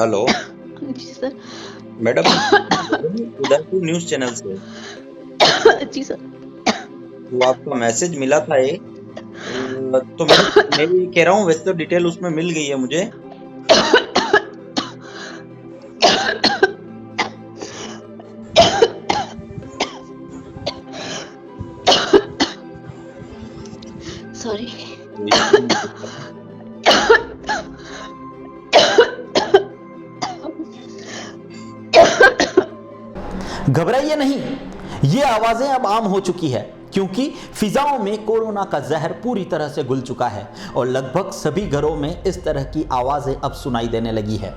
Hello जी sir. Madam, Udaipur news channel से। जी सर। वो आपका मैसेज मिला था एक। तो मैं ये कह रहा हूँ, वैसे तो डिटेल उसमें मिल गई है मुझे। सॉरी। कोई इशू नहीं है। घबराइए नहीं, ये आवाजें अब आम हो चुकी है क्योंकि फिजाओं में कोरोना का जहर पूरी तरह से घुल चुका है और लगभग सभी घरों में इस तरह की आवाजें अब सुनाई देने लगी है।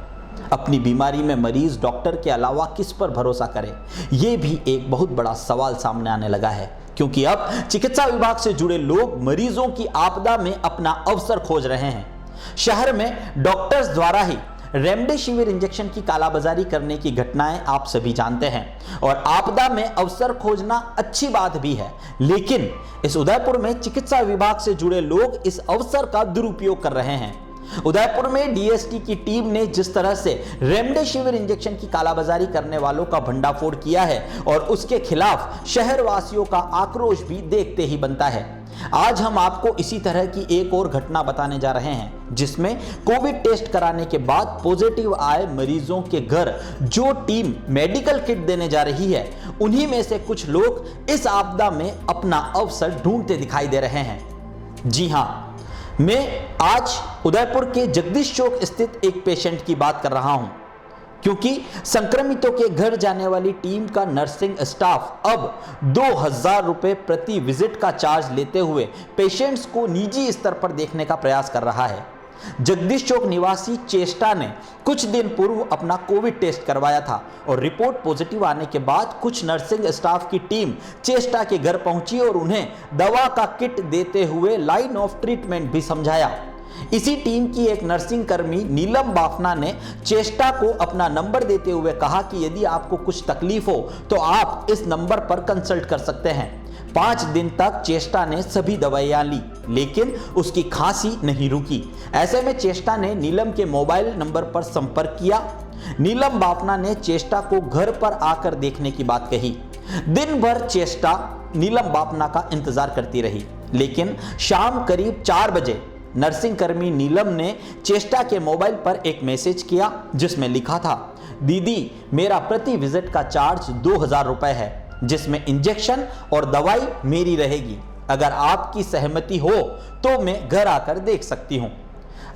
अपनी बीमारी में मरीज डॉक्टर के अलावा किस पर भरोसा करे, ये भी एक बहुत बड़ा सवाल सामने आने लगा है क्योंकि अब चिकित्सा विभाग से जुड़े लोग मरीजों की आपदा में अपना अवसर खोज रहे हैं। शहर में डॉक्टर्स द्वारा ही रेमडेसिविर इंजेक्शन की कालाबाजारी करने की घटनाएं आप सभी जानते हैं और आपदा में अवसर खोजना अच्छी बात भी है, लेकिन इस उदयपुर में चिकित्सा विभाग से जुड़े लोग इस अवसर का दुरुपयोग कर रहे हैं। उदयपुर में डीएसटी की टीम ने जिस तरह से रेमडेसिविर इंजेक्शन की कालाबाजारी करने वालों का भंडाफोड़ किया है और उसके खिलाफ शहरवासियों का आक्रोश भी देखते ही बनता है। आज हम आपको इसी तरह की एक और घटना बताने जा रहे हैं जिसमें कोविड टेस्ट कराने के बाद पॉजिटिव आए मरीजों के घर जो टीम मेडिकल किट देने जा रही है, उन्हीं में से कुछ लोग इस आपदा में अपना अवसर ढूंढते दिखाई दे रहे हैं। जी हां, मैं आज उदयपुर के जगदीश चौक स्थित एक पेशेंट की बात कर रहा हूं क्योंकि संक्रमितों के घर जाने वाली टीम का नर्सिंग स्टाफ अब 2000 रुपए प्रति विजिट का चार्ज लेते हुए पेशेंट्स को निजी स्तर पर देखने का प्रयास कर रहा है। जगदीश चौक निवासी चेष्टा ने कुछ दिन पूर्व अपना कोविड टेस्ट करवाया था और रिपोर्ट पॉजिटिव आने के बाद कुछ नर्सिंग स्टाफ की टीम चेष्टा के घर पहुंची और उन्हें दवा का किट देते हुए लाइन ऑफ ट्रीटमेंट भी समझाया। इसी टीम की एक नर्सिंग कर्मी नीलम बाफना ने चेष्टा को अपना नंबर देते हुए कहा कि यदि आपको कुछ तकलीफ हो तो आप इस नंबर पर कंसल्ट कर सकते हैं। 5 दिन तक चेष्टा ने सभी दवाइयां ली लेकिन उसकी खांसी नहीं रुकी। ऐसे में चेष्टा ने नीलम के मोबाइल नंबर पर संपर्क किया। नीलम बाफना ने चेष्टा को घर पर आकर देखने की बात कही। दिन भर चेष्टा नीलम बाफना का इंतजार करती रही, लेकिन शाम करीब 4 बजे नर्सिंग कर्मी नीलम ने चेष्टा के मोबाइल पर एक मैसेज किया जिसमें लिखा था, दीदी मेरा प्रति विजिट का चार्ज 2000 रुपए है जिसमें इंजेक्शन और दवाई मेरी रहेगी। अगर आपकी सहमति हो तो मैं घर आकर देख सकती हूं।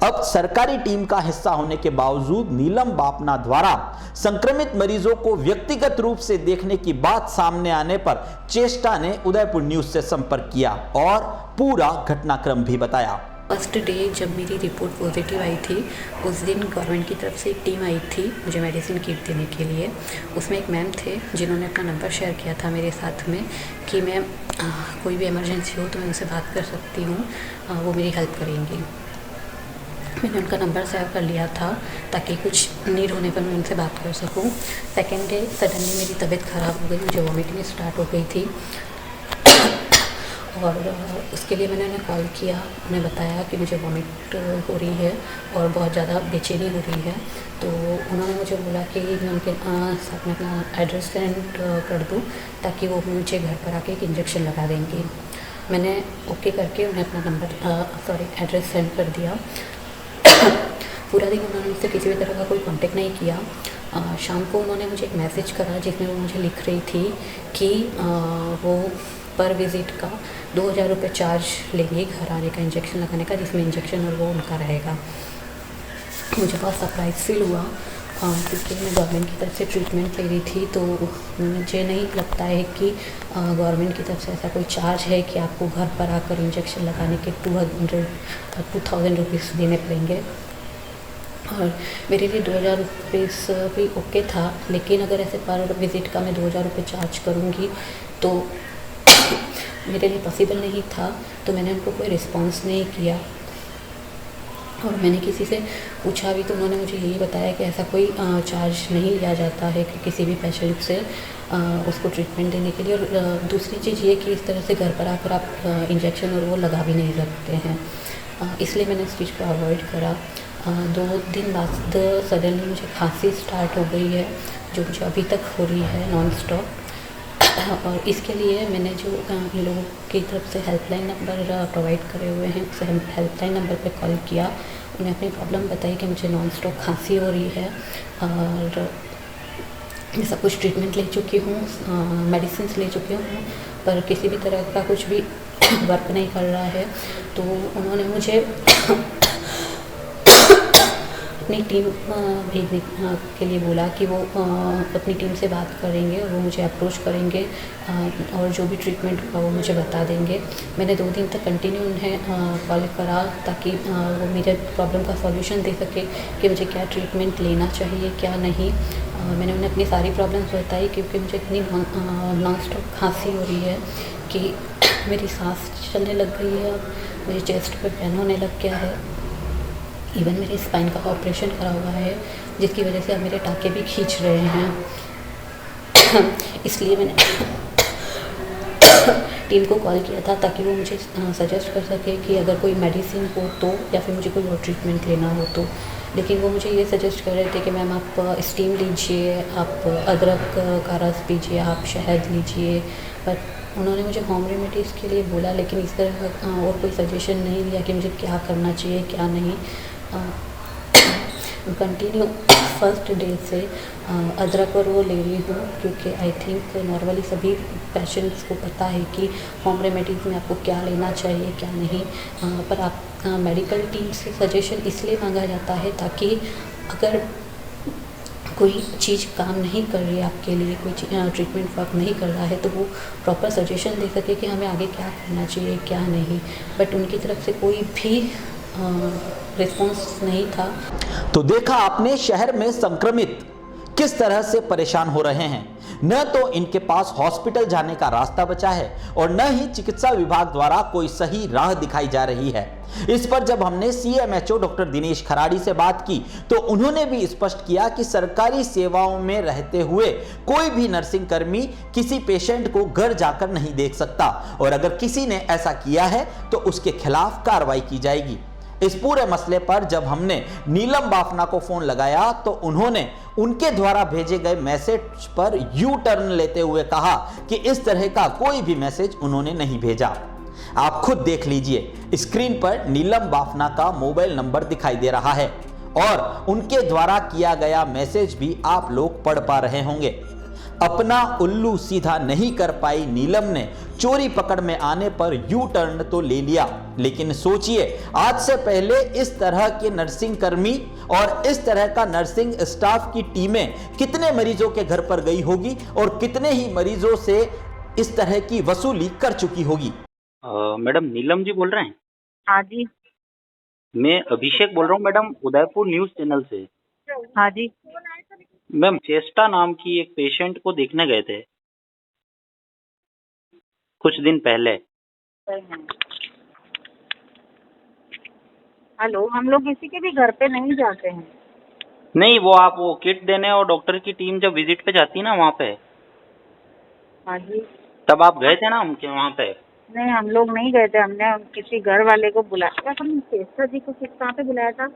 अब सरकारी टीम का हिस्सा होने के बावजूद नीलम बाफना द्वारा संक्रमित मरीजों को व्यक्तिगत रूप से देखने की बात सामने आने पर चेष्टा ने उदयपुर न्यूज से संपर्क किया और पूरा घटनाक्रम भी बताया। फर्स्ट डे जब मेरी रिपोर्ट पॉजिटिव आई थी उस दिन गवर्नमेंट की तरफ से एक टीम आई थी मुझे मेडिसिन किट देने के लिए। उसमें एक मैम थे जिन्होंने अपना नंबर शेयर किया था मेरे साथ में कि मैं कोई भी इमरजेंसी हो तो मैं उनसे बात कर सकती हूँ, वो मेरी हेल्प करेंगी। मैंने उनका नंबर सेव कर लिया था ताकि कुछ नीड होने पर मैं उनसे बात कर सकूँ। सेकेंड डे सडनली मेरी तबीयत ख़राब हो गई, मुझे वॉमिटिंग स्टार्ट हो गई थी और उसके लिए मैंने उन्हें कॉल किया। उन्हें बताया कि मुझे वॉमिट हो रही है और बहुत ज़्यादा बेचैनी हो रही है, तो उन्होंने मुझे बोला कि मैं उनके साथ में अपना एड्रेस सेंड कर दूं ताकि वो मुझे घर पर आके एक इंजेक्शन लगा देंगी। मैंने ओके करके उन्हें अपना एड्रेस सेंड कर दिया। पूरा दिन उन्होंने मुझसे किसी भी तरह का कोई कांटेक्ट नहीं किया। शाम को उन्होंने मुझे एक मैसेज करा जिसमें वो मुझे लिख रही थी कि वो पर विज़िट का 2000 रुपये चार्ज लेंगे घर आने का, इंजेक्शन लगाने का, जिसमें इंजेक्शन और वो उनका रहेगा। मुझे बहुत सरप्राइज़ फील हुआ क्योंकि मैं गवर्नमेंट की तरफ से ट्रीटमेंट ले रही थी, तो मुझे नहीं लगता है कि गवर्नमेंट की तरफ से ऐसा कोई चार्ज है कि आपको घर पर आकर इंजेक्शन लगाने के 2000 रुपीज़ देने पड़ेंगे। और मेरे लिए 2000 रुपीज़ भी ओके था, लेकिन अगर ऐसे पर विज़िट का मैं 2000 रुपये चार्ज करूँगी तो मेरे लिए पॉसिबल नहीं था। तो मैंने उनको कोई रिस्पॉन्स नहीं किया और मैंने किसी से पूछा भी तो उन्होंने मुझे यही बताया कि ऐसा कोई चार्ज नहीं लिया जाता है कि किसी भी पेशेंट से उसको ट्रीटमेंट देने के लिए। और दूसरी चीज़ ये कि इस तरह से घर पर आकर आप इंजेक्शन और वो लगा भी नहीं सकते हैं, इसलिए मैंने इस चीज़ को अवॉइड करा। 2 दिन बाद सडनली मुझे खांसी स्टार्ट हो गई है, जो मुझे अभी तक हो रही है नॉन स्टॉप। और इसके लिए मैंने जो इन लोगों की तरफ से हेल्पलाइन नंबर प्रोवाइड करे हुए हैं, उस हेल्पलाइन नंबर पे कॉल किया। उन्हें अपनी प्रॉब्लम बताई कि मुझे नॉन स्टॉप खांसी हो रही है और मैं सब कुछ ट्रीटमेंट ले चुकी हूँ, मेडिसिन ले चुकी हूँ, पर किसी भी तरह का कुछ भी वर्क नहीं कर रहा है। तो उन्होंने मुझे अपनी टीम भेजने के लिए बोला कि वो अपनी टीम से बात करेंगे और वो मुझे अप्रोच करेंगे और जो भी ट्रीटमेंट होगा वो मुझे बता देंगे। मैंने 2 दिन तक कंटिन्यू उन्हें कॉल करा ताकि वो मेरे प्रॉब्लम का सॉल्यूशन दे सके कि मुझे क्या ट्रीटमेंट लेना चाहिए क्या नहीं। मैंने उन्हें अपनी सारी प्रॉब्लम्स बताई क्योंकि मुझे इतनी नॉन स्टॉप खांसी हो रही है कि मेरी सांस चलने लग गई है, मुझे चेस्ट पे पेन होने लग गया है। इवन मेरे स्पाइन का ऑपरेशन करा हुआ है जिसकी वजह से अब मेरे टाँके भी खींच रहे हैं। इसलिए मैंने टीम को कॉल किया था ताकि वो मुझे सजेस्ट कर सके कि अगर कोई मेडिसिन हो तो, या फिर मुझे कोई और ट्रीटमेंट लेना हो तो। लेकिन वो मुझे ये सजेस्ट कर रहे थे कि मैम आप स्टीम लीजिए, आप अदरक का रस पीजिए, आप शहद लीजिए। बट उन्होंने मुझे होम रेमेडीज़ के लिए बोला, लेकिन इस तरह का और कोई सजेशन नहीं दिया कि मुझे क्या करना चाहिए क्या नहीं। कंटिन्यू फर्स्ट डे से अदरक और वो ले रही हूँ क्योंकि आई थिंक नॉर्मली सभी पेशेंट्स को पता है कि होम रेमेडीज़ में आपको क्या लेना चाहिए क्या नहीं। पर आप मेडिकल टीम से सजेशन इसलिए मांगा जाता है ताकि अगर कोई चीज़ काम नहीं कर रही है आपके लिए, कोई ट्रीटमेंट वर्क नहीं कर रहा है, तो वो प्रॉपर सजेशन दे सके कि हमें आगे क्या करना चाहिए क्या नहीं। बट उनकी तरफ से कोई भी रिस्पॉन्स नहीं था। तो देखा आपने शहर में संक्रमित किस तरह से परेशान हो रहे हैं। न तो इनके पास हॉस्पिटल जाने का रास्ता बचा है और न ही चिकित्सा विभाग द्वारा कोई सही राह दिखाई जा रही है। इस पर जब हमने सीएमएचओ डॉक्टर दिनेश खराड़ी से बात की तो उन्होंने भी स्पष्ट किया कि सरकारी सेवाओं में रहते हुए कोई भी नर्सिंग कर्मी किसी पेशेंट को घर जाकर नहीं देख सकता और अगर किसी ने ऐसा किया है तो उसके खिलाफ कार्रवाई की जाएगी। इस पूरे मसले पर जब हमने नीलम बाफना को फोन लगाया तो उन्होंने उनके द्वारा भेजे गए मैसेज पर यू टर्न लेते हुए कहा कि इस तरह का कोई भी मैसेज उन्होंने नहीं भेजा। आप खुद देख लीजिए, स्क्रीन पर नीलम बाफना का मोबाइल नंबर दिखाई दे रहा है और उनके द्वारा किया गया मैसेज भी आप लोग पढ़ पा रहे होंगे। अपना उल्लू सीधा नहीं कर पाई नीलम ने चोरी पकड़ में आने पर यू टर्न तो ले लिया, लेकिन सोचिए आज से पहले इस तरह के नर्सिंग कर्मी और इस तरह का नर्सिंग स्टाफ की टीमें कितने मरीजों के घर पर गई होगी और कितने ही मरीजों से इस तरह की वसूली कर चुकी होगी। मैडम नीलम जी बोल रहे हैं? हाँ जी। मैं अभिषेक बोल रहा हूँ मैडम, उदयपुर न्यूज चैनल से। हाँ जी। मैम चेस्टा नाम की एक पेशेंट को देखने गए थे कुछ दिन पहले। हेलो, हम लोग किसी के भी घर पे नहीं जाते हैं। नहीं, वो आप वो किट देने और डॉक्टर की टीम जब विजिट पे जाती है ना वहाँ पे, हाँ जी। तब आप गए थे ना उनके वहाँ पे? नहीं, हम लोग नहीं गए थे, हमने किसी घर वाले को बुलाया। क्या हमने चेस्टा जी को किस कहाँ पे बुलाया था?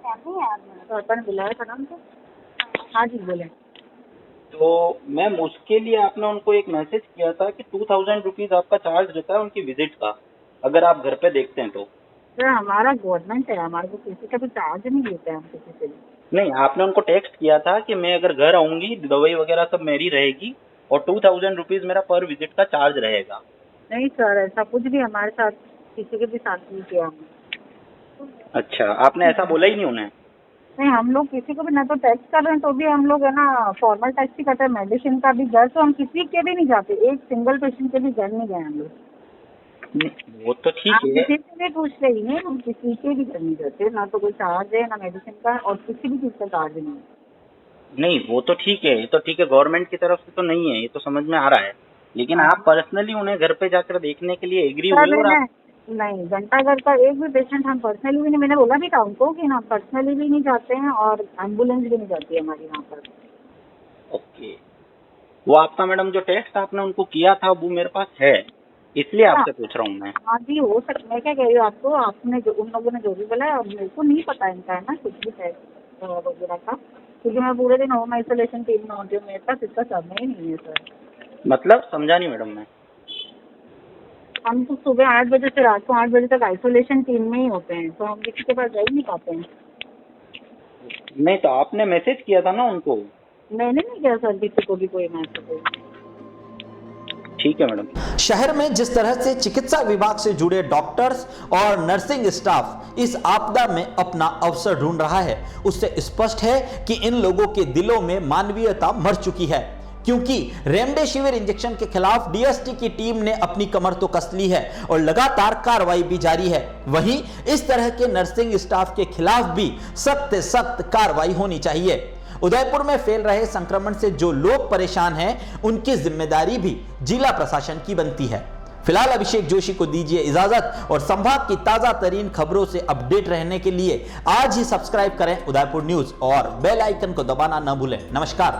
पापा ने बुलाया था ना हमको। हाँ जी बोले। तो मैम उसके लिए आपने उनको एक मैसेज किया था कि 2000 रुपीज आपका चार्ज रहता है उनकी विजिट का, अगर आप घर पे देखते हैं तो। सर हमारा गवर्नमेंट है, हमारे को किसी का भी चार्ज नहीं लेते हैं हम किसी से भी। नहीं, आपने उनको टेक्स्ट किया था कि मैं अगर घर आऊंगी दवाई वगैरह सब मेरी रहेगी और 2000 रुपीज मेरा पर विजिट का चार्ज रहेगा। नहीं सर, ऐसा कुछ भी हमारे साथ किसी के भी साथ नहीं किया हमने। अच्छा, आपने ऐसा बोला ही नहीं उन्हें? नहीं, हम लोग किसी को भी ना तो टेस्ट कर रहे हैं तो भी हम लोग है ना फॉर्मल टेस्ट ही करते हैं। मेडिसिन का भी घर तो हम किसी के भी नहीं जाते, एक सिंगल पेशेंट के भी घर नहीं गए हम लोग। वो तो ठीक आप है। किसी से भी पूछ रही हैं, हम किसी के भी घर नहीं जाते, ना तो कोई चार्ज है ना मेडिसिन का और किसी भी चीज का चार्ज नहीं है। नहीं वो तो ठीक है, ये तो ठीक है, गवर्नमेंट की तरफ से तो नहीं है, ये तो समझ में आ रहा है, लेकिन आप पर्सनली उन्हें घर पे जाकर देखने के लिए एग्री हुए? और आप नहीं, घंटाघर का एक भी पेशेंट हम पर्सनली भी नहीं, मैंने बोला भी था उनको कि हम पर्सनली भी नहीं जाते हैं और एम्बुलेंस भी नहीं जाती है हमारी यहाँ पर। ओके, वो आपका मैडम जो टेस्ट आपने उनको किया था वो मेरे पास है, इसलिए आपसे पूछ रहा हूँ मैं। हाँ जी, हो सकता, मैं क्या कह रही हूँ आपको, आपने जो उन लोगों ने जो भी बोला है, मेरे को नहीं पता इनका, है ना, कुछ भी टेस्ट वगैरह का, क्योंकि मैं पूरे दिन होम आइसोलेशन टीम में होती हूँ, मेरे पास इसका समय ही नहीं है सर। मतलब समझा नहीं मैडम मैं। हम तो सुबह 8 बजे से रात को 8 बजे तक आइसोलेशन टीम में ही होते हैं, तो हम किसी के पास जा ही नहीं पाते हैं। नहीं तो आपने मैसेज किया था ना उनको। मैंने नहीं किया सर किसी को भी कोई मैसेज। ठीक है मैडम। शहर में जिस तरह से चिकित्सा विभाग से जुड़े डॉक्टर्स और नर्सिंग स्टाफ इस आपदा में अपना अवसर ढूंढ रहा है, उससे स्पष्ट है कि इन लोगों के दिलों में मानवीयता मर चुकी है, क्योंकि रेमडेसिविर इंजेक्शन के खिलाफ डीएसटी की टीम ने अपनी कमर तो कस ली है और लगातार कार्रवाई भी जारी है। वहीं इस तरह के नर्सिंग स्टाफ के खिलाफ भी सख्त से सख्त कार्रवाई होनी चाहिए। उदयपुर में फैल रहे संक्रमण से जो लोग परेशान हैं, उनकी जिम्मेदारी भी जिला प्रशासन की बनती है। फिलहाल अभिषेक जोशी को दीजिए इजाजत और संभाग की ताजा तरीन खबरों से अपडेट रहने के लिए आज ही सब्सक्राइब करें उदयपुर न्यूज और बेल आइकन को दबाना न भूलें। नमस्कार।